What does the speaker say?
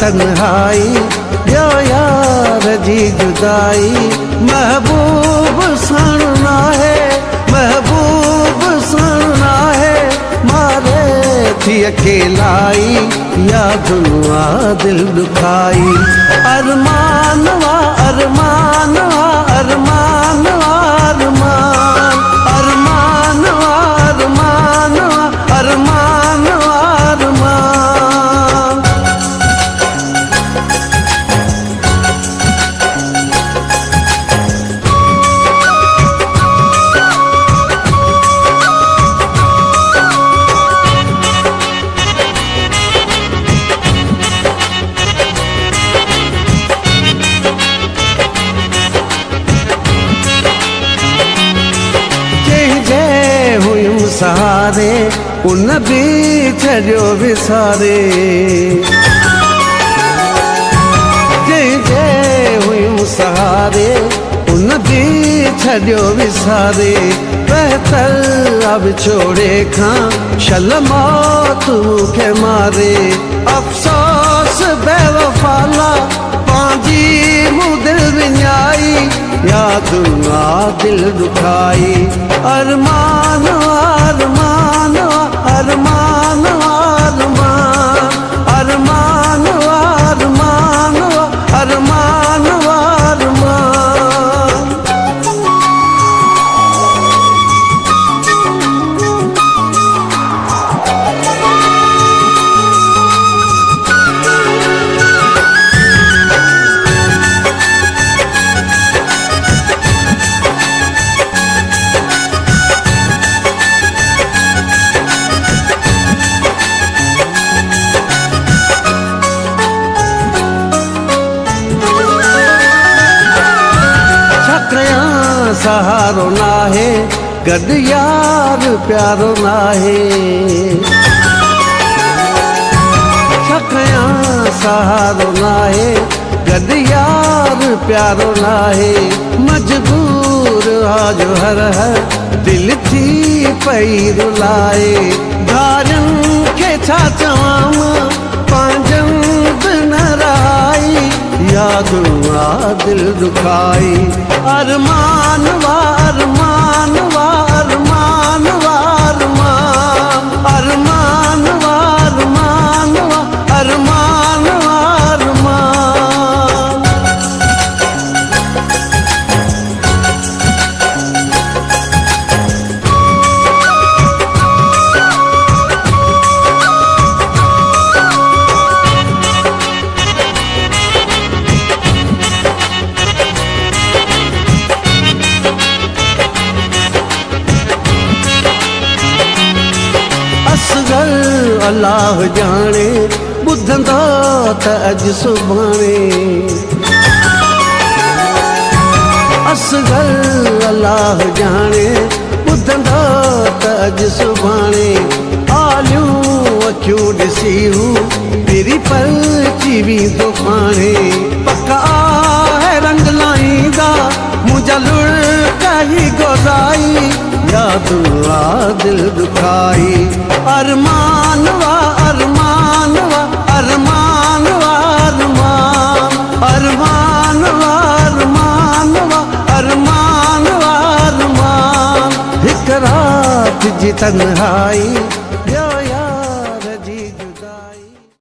तन्हाई ॿियो यार जी जुदाई महबूब सुणना है महबूब सुणना है मारे थी अकेलाई यादुआ दिल दुखाई अरमानवा अरमानवा अरमानवा अरमान अरमानवा अरमानवा अरमानवा अरमान सहारे उन भी छॾियो विसारे जंहिंजे हुयूं सहारे उन भी छॾियो विसारे बहितर अब छोड़े खां शल मौत मूंखे मारे अफ़सोस बेवफ़ाला पंहिंजी मूं दिल विञाई यादुआ दिल दुखाई अरमान अरमान अरमान अरमान अरमान अरमान अरमान अरमान सहारो नाहे गॾु यार प्यारो नाहे छकयां सहारो नाहे गॾु यार प्यारो नाहे मजबूर आज हर दिल थी पई रुलाए धारियुनि खे छा चवां पंहिंजनि बि न रहाई यादुआ दिल दुखाई अरमान वा अरमान वा अरमान वा अरमान अरमान वा अरमान वा अरमान वा अरमान अल्लाह जाने ॿुधंदा त अॼु सुभाणे असगर अल्लाह जाने ॿुधंदा त अॼु सुभाणे आलियूं अखियूं ॾिसी हू पहिरीं पलची वेंदो पाणे पका आहे रंग लाहींदा मुंहिंजा लुड़का ई गोराई यादुआ दिल दुखाई अरमान वा अरमान वा अरमान वा अरमान अरमान वा अरमान वा अरमान वा अरमान हिक रात जी तन्हाई